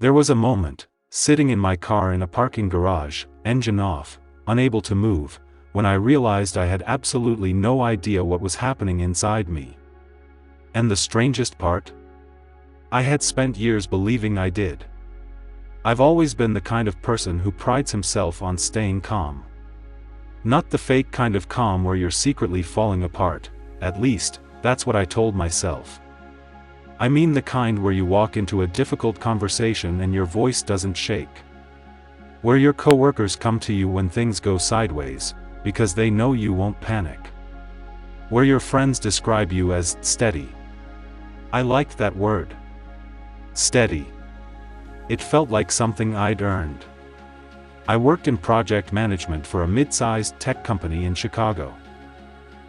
There was a moment, sitting in my car in a parking garage, engine off, unable to move, when I realized I had absolutely no idea what was happening inside me. And the strangest part? I had spent years believing I did. I've always been the kind of person who prides himself on staying calm. Not the fake kind of calm where you're secretly falling apart, at least, that's what I told myself. I mean the kind where you walk into a difficult conversation and your voice doesn't shake. Where your coworkers come to you when things go sideways, because they know you won't panic. Where your friends describe you as steady. I liked that word. Steady. It felt like something I'd earned. I worked in project management for a mid-sized tech company in Chicago.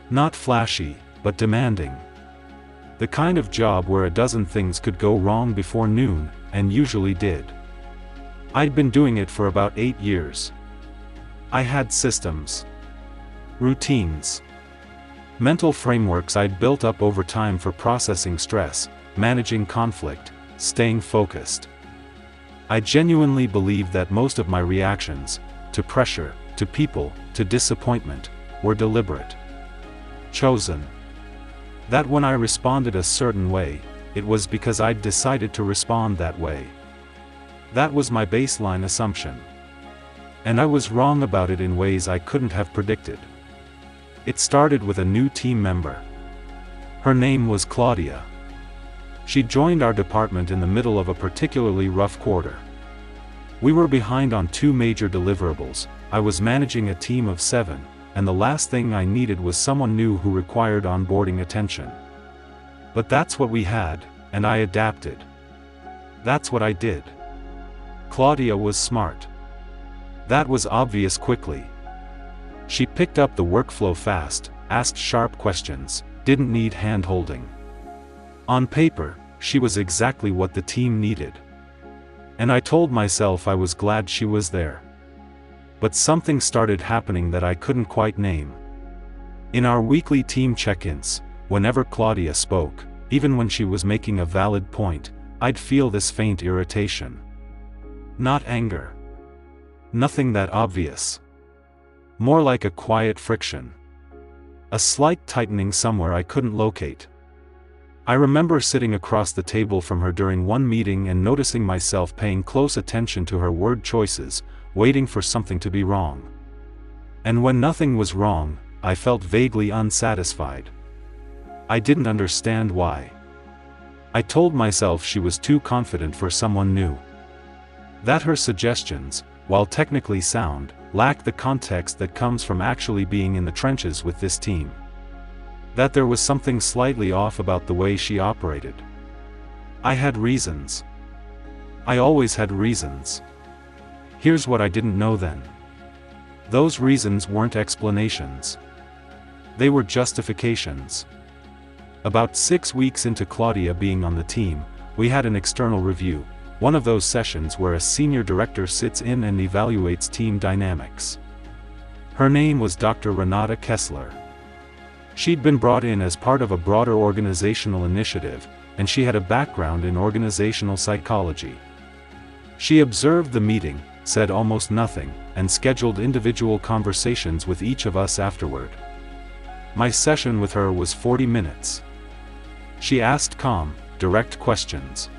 Not flashy, but demanding. The kind of job where a dozen things could go wrong before noon, and usually did. I'd been doing it for about 8 years. I had systems. Routines. Mental frameworks I'd built up over time for processing stress, managing conflict, staying focused. I genuinely believed that most of my reactions, to pressure, to people, to disappointment, were deliberate. Chosen. That when I responded a certain way, it was because I'd decided to respond that way. That was my baseline assumption. And I was wrong about it in ways I couldn't have predicted. It started with a new team member. Her name was Claudia. She joined our department in the middle of a particularly rough quarter. We were behind on 2 major deliverables. I was managing a team of 7, and the last thing I needed was someone new who required onboarding attention. But that's what we had, and I adapted. That's what I did. Claudia was smart. That was obvious quickly. She picked up the workflow fast, asked sharp questions, didn't need hand-holding. On paper, she was exactly what the team needed. And I told myself I was glad she was there. But something started happening that I couldn't quite name. In our weekly team check-ins, whenever Claudia spoke, even when she was making a valid point, I'd feel this faint irritation. Not anger. Nothing that obvious. More like a quiet friction. A slight tightening somewhere I couldn't locate. I remember sitting across the table from her during one meeting and noticing myself paying close attention to her word choices, waiting for something to be wrong. And when nothing was wrong, I felt vaguely unsatisfied. I didn't understand why. I told myself she was too confident for someone new. That her suggestions, while technically sound, lacked the context that comes from actually being in the trenches with this team. That there was something slightly off about the way she operated. I had reasons. I always had reasons. Here's what I didn't know then. Those reasons weren't explanations. They were justifications. About 6 weeks into Claudia being on the team, we had an external review, one of those sessions where a senior director sits in and evaluates team dynamics. Her name was Dr. Renata Kessler. She'd been brought in as part of a broader organizational initiative, and she had a background in organizational psychology. She observed the meeting, said almost nothing, and scheduled individual conversations with each of us afterward. My session with her was 40 minutes. She asked calm, direct questions.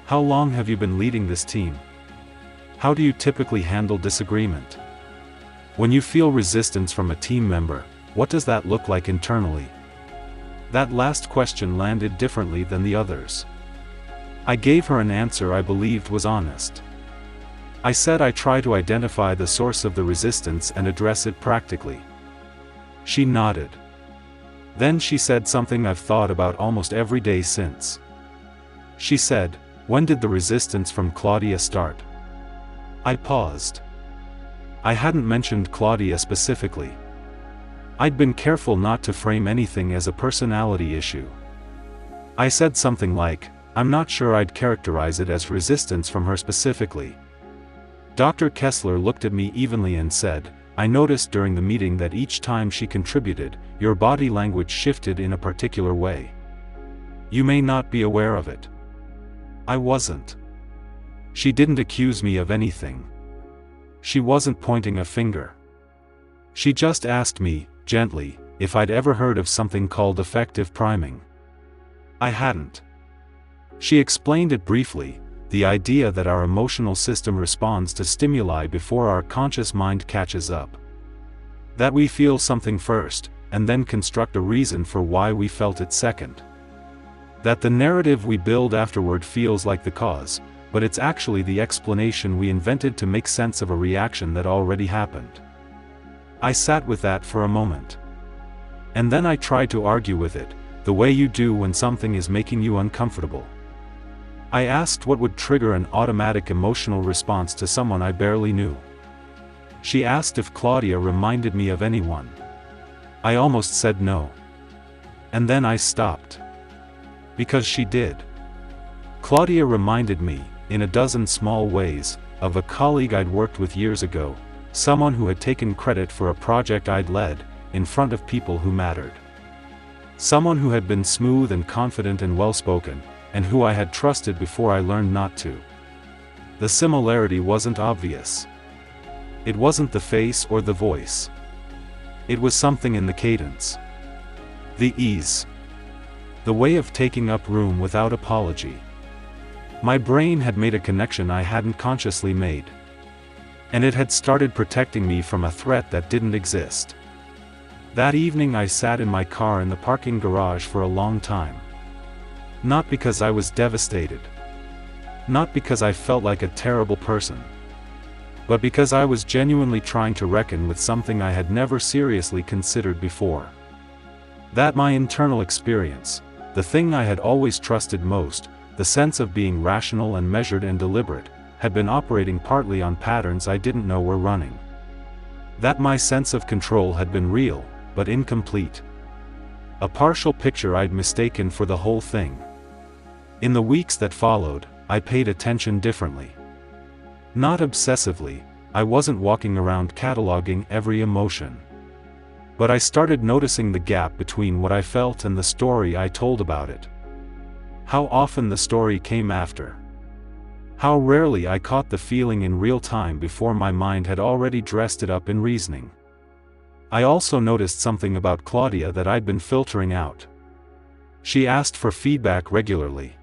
How long have you been leading this team? How do you typically handle disagreement? When you feel resistance from a team member, what does that look like internally? That last question landed differently than the others. I gave her an answer I believed was honest. I said I try to identify the source of the resistance and address it practically. She nodded. Then she said something I've thought about almost every day since. She said, "When did the resistance from Claudia start?" I paused. I hadn't mentioned Claudia specifically. I'd been careful not to frame anything as a personality issue. I said something like, "I'm not sure I'd characterize it as resistance from her specifically." Dr. Kessler looked at me evenly and said, "I noticed during the meeting that each time she contributed, your body language shifted in a particular way. You may not be aware of it." I wasn't. She didn't accuse me of anything. She wasn't pointing a finger. She just asked me, gently, if I'd ever heard of something called affective priming. I hadn't. She explained it briefly, the idea that our emotional system responds to stimuli before our conscious mind catches up. That we feel something first, and then construct a reason for why we felt it second. That the narrative we build afterward feels like the cause, but it's actually the explanation we invented to make sense of a reaction that already happened. I sat with that for a moment. And then I tried to argue with it, the way you do when something is making you uncomfortable. I asked what would trigger an automatic emotional response to someone I barely knew. She asked if Claudia reminded me of anyone. I almost said no. And then I stopped. Because she did. Claudia reminded me, in a dozen small ways, of a colleague I'd worked with years ago, someone who had taken credit for a project I'd led, in front of people who mattered. Someone who had been smooth and confident and well-spoken, and who I had trusted before I learned not to. The similarity wasn't obvious. It wasn't the face or the voice. It was something in the cadence. The ease. The way of taking up room without apology. My brain had made a connection I hadn't consciously made. And it had started protecting me from a threat that didn't exist. That evening I sat in my car in the parking garage for a long time. Not because I was devastated. Not because I felt like a terrible person. But because I was genuinely trying to reckon with something I had never seriously considered before. That my internal experience, the thing I had always trusted most, the sense of being rational and measured and deliberate, had been operating partly on patterns I didn't know were running. That my sense of control had been real, but incomplete. A partial picture I'd mistaken for the whole thing. In the weeks that followed, I paid attention differently. Not obsessively, I wasn't walking around cataloging every emotion. But I started noticing the gap between what I felt and the story I told about it. How often the story came after. How rarely I caught the feeling in real time before my mind had already dressed it up in reasoning. I also noticed something about Claudia that I'd been filtering out. She asked for feedback regularly.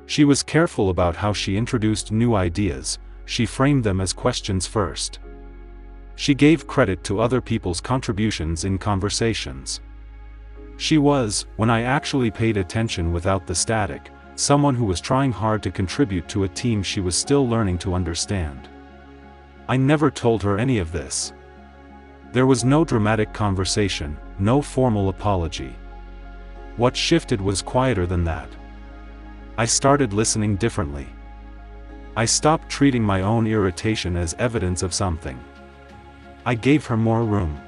She was careful about how she introduced new ideas. She framed them as questions first. She gave credit to other people's contributions in conversations. She was, when I actually paid attention without the static, someone who was trying hard to contribute to a team she was still learning to understand. I never told her any of this. There was no dramatic conversation, no formal apology. What shifted was quieter than that. I started listening differently. I stopped treating my own irritation as evidence of something. I gave her more room.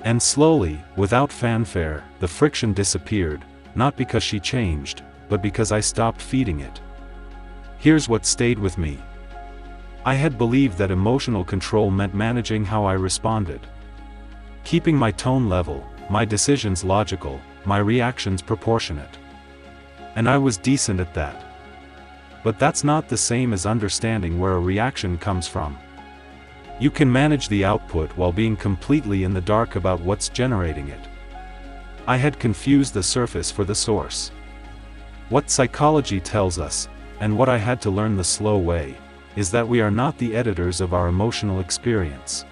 And slowly, without fanfare, the friction disappeared, not because she changed, but because I stopped feeding it. Here's what stayed with me. I had believed that emotional control meant managing how I responded. Keeping my tone level, my decisions logical, my reactions proportionate. And I was decent at that. But that's not the same as understanding where a reaction comes from. You can manage the output while being completely in the dark about what's generating it. I had confused the surface for the source. What psychology tells us, and what I had to learn the slow way, is that we are not the editors of our emotional experience.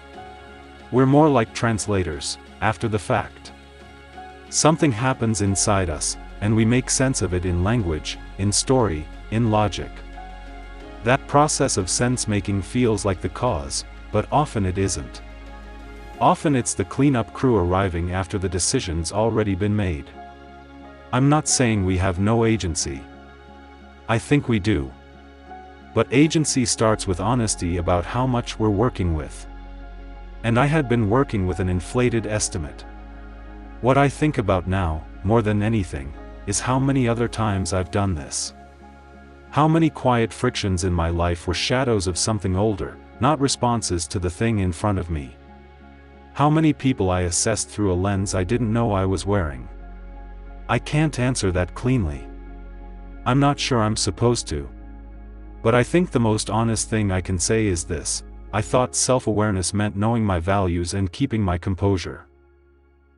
We're more like translators, after the fact. Something happens inside us, and we make sense of it in language, in story, in logic. That process of sense-making feels like the cause, but often it isn't. Often it's the cleanup crew arriving after the decision's already been made. I'm not saying we have no agency. I think we do. But agency starts with honesty about how much we're working with. And I had been working with an inflated estimate. What I think about now, more than anything, is how many other times I've done this. How many quiet frictions in my life were shadows of something older, not responses to the thing in front of me. How many people I assessed through a lens I didn't know I was wearing. I can't answer that cleanly. I'm not sure I'm supposed to. But I think the most honest thing I can say is this: I thought self-awareness meant knowing my values and keeping my composure.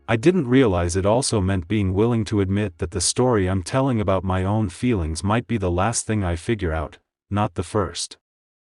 I didn't realize it also meant being willing to admit that the story I'm telling about my own feelings might be the last thing I figure out, not the first.